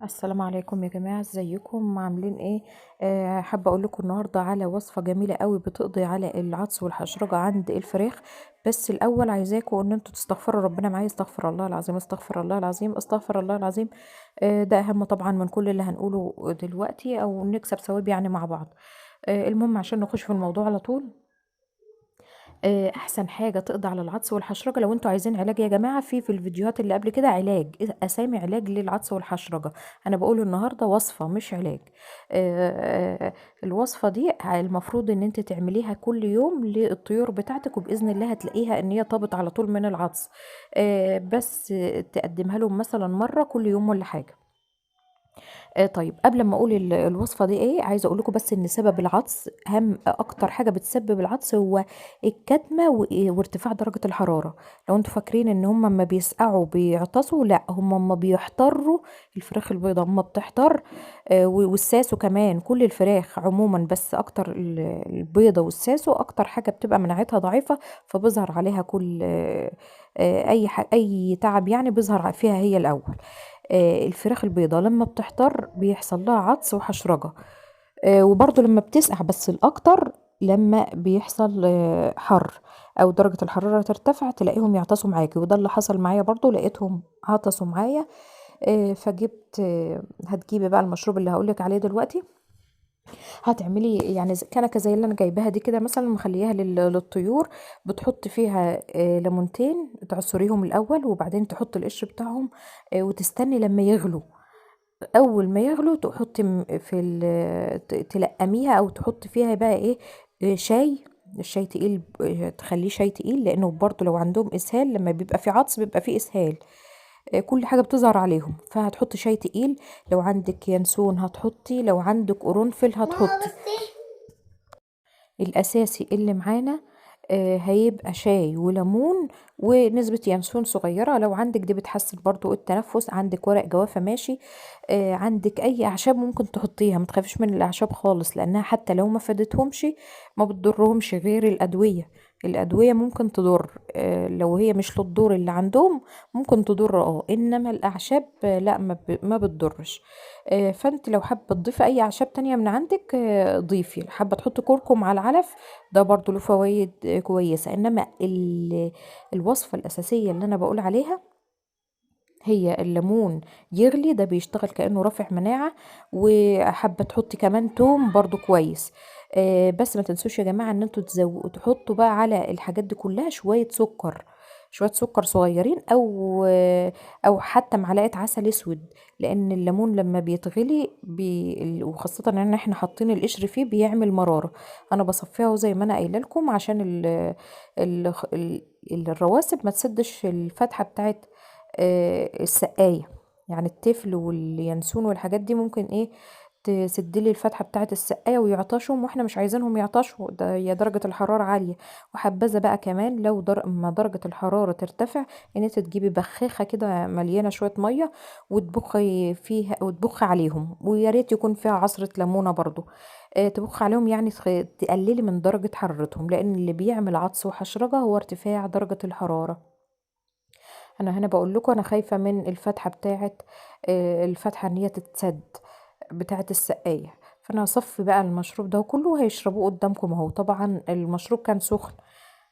السلام عليكم يا جماعة، ازيكم عاملين ايه؟ حابة اقول لكم النهاردة على وصفة جميلة قوي بتقضي على العطس والحشرجة عند الفراخ. بس الاول عايزاكم ان انتوا تستغفروا ربنا معايا. استغفر الله العظيم، استغفر الله العظيم، استغفر الله العظيم. ده اهم طبعا من كل اللي هنقوله دلوقتي، او نكسب ثواب يعني مع بعض. المهم عشان نخش في الموضوع على طول. احسن حاجه تقضي على العطس والحشرجه، لو انتوا عايزين علاج يا جماعه، في الفيديوهات اللي قبل كده علاج، اسامي علاج للعطس والحشرجه. انا بقول النهارده وصفه مش علاج. آه، الوصفه دي المفروض ان انت تعمليها كل يوم للطيور بتاعتك، وباذن الله هتلاقيها ان هي طابت على طول من العطس. بس تقدمها لهم مثلا مره كل يوم ولا حاجه. طيب قبل ما اقول الوصفه دي ايه، عايزه اقول لكم بس ان سبب العطس، اهم اكتر حاجه بتسبب العطس هو الكتمه وارتفاع درجه الحراره. لو انتوا فاكرين ان هم ما بيسقعوا بيعطسوا، لا، هم ما بيحتروا. الفراخ البيضاء ما بتحتر. والساسو كمان، كل الفراخ عموما، بس اكتر البيضه والساسو اكتر حاجه بتبقى مناعتها ضعيفه. فبيظهر عليها كل اي تعب يعني بيظهر فيها هي الاول. الفراخ البيضاء لما بتحتر بيحصل لها عطس وحشرجة. وبرضه لما بتسقع، بس الأكتر لما بيحصل حر أو درجة الحرارة ترتفع تلاقيهم يعطسوا معاكي، وده اللي حصل معايا برضه، لقيتهم عطسوا معايا. فجبت هتجيبي بقى المشروب اللي هقولك عليه دلوقتي. هتعملي يعني كنكه زي اللي انا جايباها دي كده، مثلا مخليها للطيور. بتحطي فيها ليمونتين تعصريهم الاول، وبعدين تحطي القشر بتاعهم. وتستني لما يغلوا. اول ما يغلوا تحطي تلقميها او تحطي فيها بقى ايه. شاي. الشاي تقيل، تخليه شاي تقيل، لانه برضو لو عندهم اسهال، لما بيبقى في عطس بيبقى في اسهال. كل حاجة بتظهر عليهم، فهتحطي شاي تقيل. لو عندك ينسون هتحطي، لو عندك قرنفل هتحطي. الأساسي اللي معانا هيبقى شاي وليمون ونسبة ينسون صغيرة. لو عندك دي بتحسن برضو التنفس، عندك ورق جوافة ماشي. عندك أي أعشاب ممكن تحطيها، متخافيش من الأعشاب خالص، لأنها حتى لو ما فادتهمش ما بتضرهمش غير الأدوية. الأدوية ممكن تضر، لو هي مش للدور اللي عندهم ممكن تضر، إنما الأعشاب لا، ما بتضرش. فانت لو حابه تضيفي اي اعشاب تانية من عندك ضيفي. حابه تحطي كركم على العلف، ده برضو له فوائد كويسه. انما الوصفه الاساسيه اللي انا بقول عليها هي الليمون. يغلي ده بيشتغل كأنه رافع مناعة. وحابة تحطي كمان توم برضو كويس. بس ما تنسوش يا جماعة ان انتوا تحطوا بقى على الحاجات دي كلها شوية سكر. شوية سكر صغيرين، او حتى معلقة عسل اسود. لان الليمون لما بيتغلي وخاصة ان احنا حاطين القشر فيه بيعمل مرارة. انا بصفيه زي ما انا قايله لكم عشان ال... ال... الرواسب ما تسدش الفتحة بتاعت السقاية. يعني التفل واليانسون والحاجات دي ممكن ايه تسدلي الفتحة بتاعة السقاية ويعطشوا، واحنا مش عايزينهم يعطشوا، ده هي درجة الحرارة عالية. وحبذا بقى كمان لو ما درجة الحرارة ترتفع، ان انت تجيبي بخاخة كده مليانة شوية مية وتبخي فيها وتبخي عليهم، ويا ريت يكون فيها عصرة ليمونة برضو. تبخ عليهم يعني تقللي من درجة حرارتهم، لان اللي بيعمل عطس وحشرجة هو ارتفاع درجة الحرارة. انا هنا بقول لكم انا خايفه من الفتحه بتاعه، الفتحه ان هي تتسد بتاعه السقايه. فانا هصفي بقى المشروب ده كله هيشربوه قدامكم اهو. طبعا المشروب كان سخن.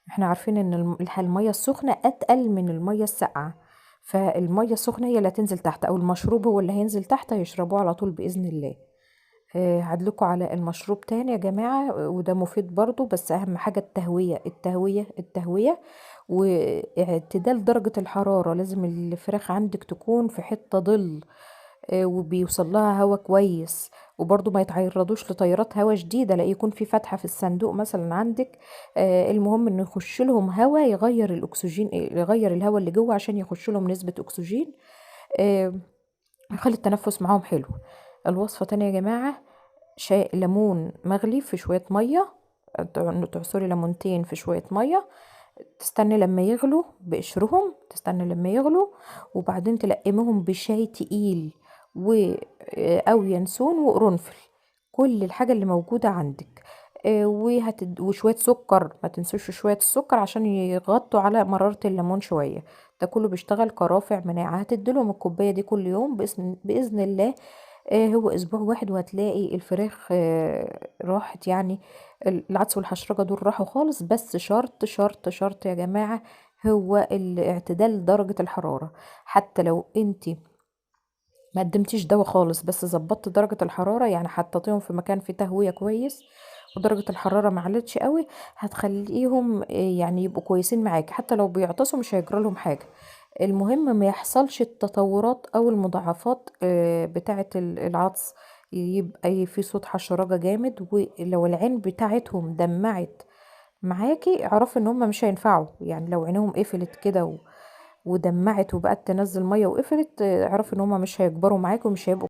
احنا عارفين ان الميه السخنه اتقل من الميه الساقعه. فالميه السخنه هي اللي هتنزل تحت، او المشروب هو اللي هينزل تحت، هيشربوه على طول باذن الله. هدلكوا على المشروب تاني يا جماعة، وده مفيد برضو، بس أهم حاجة التهوية التهوية التهوية. واعتدال درجة الحرارة، لازم الفراخ عندك تكون في حتة ظل وبيوصل لها هوا كويس. وبرضو ما يتعرضوش لتيارات هوا شديدة، لا يكون في فتحة في الصندوق مثلا عندك. المهم انه يخش لهم هوا يغير الاكسجين، يغير الهوا اللي جوه عشان يخش لهم نسبة اكسجين. آه، يخلي التنفس معاهم حلو. الوصفة تانية يا جماعة، شاي ليمون مغلي في شوية مية. تعصري ليمونتين في شوية مية. تستني لما يغلوا بقشرهم، تستني لما يغلوا، وبعدين تلقمهم بشاي تقيل او ينسون وقرنفل. كل الحاجة اللي موجودة عندك. وشوية سكر، ما تنسوش شوية السكر عشان يغطوا على مرارة الليمون شوية. ده كله بيشتغل كرافع مناعة. هتديلهم الكوباية دي كل يوم بإذن الله. هو أسبوع واحد وهتلاقي الفراخ راحت يعني. العدس والحشرجة دول راحوا خالص. بس شرط شرط شرط يا جماعة، هو اعتدال درجة الحرارة. حتى لو انتي ما قدمتيش دوا خالص، بس ظبطت درجة الحرارة، يعني حطيتيهم في مكان فيه تهوية كويس ودرجة الحرارة ما علتش قوي، هتخليهم يعني يبقوا كويسين معاكي. حتى لو بيعطسوا مش هيجرى لهم حاجة. المهم ما يحصلش التطورات او المضاعفات بتاعة العطس، يبقى في صوت حشرجة جامد. ولو العين بتاعتهم دمعت معاكي اعرفي ان هم مش هينفعوا. يعني لو عينيهم قفلت كده ودمعت وبقت تنزل ميه وقفلت، اعرفي ان هم مش هيكبروا معاكي ومش هيبقوا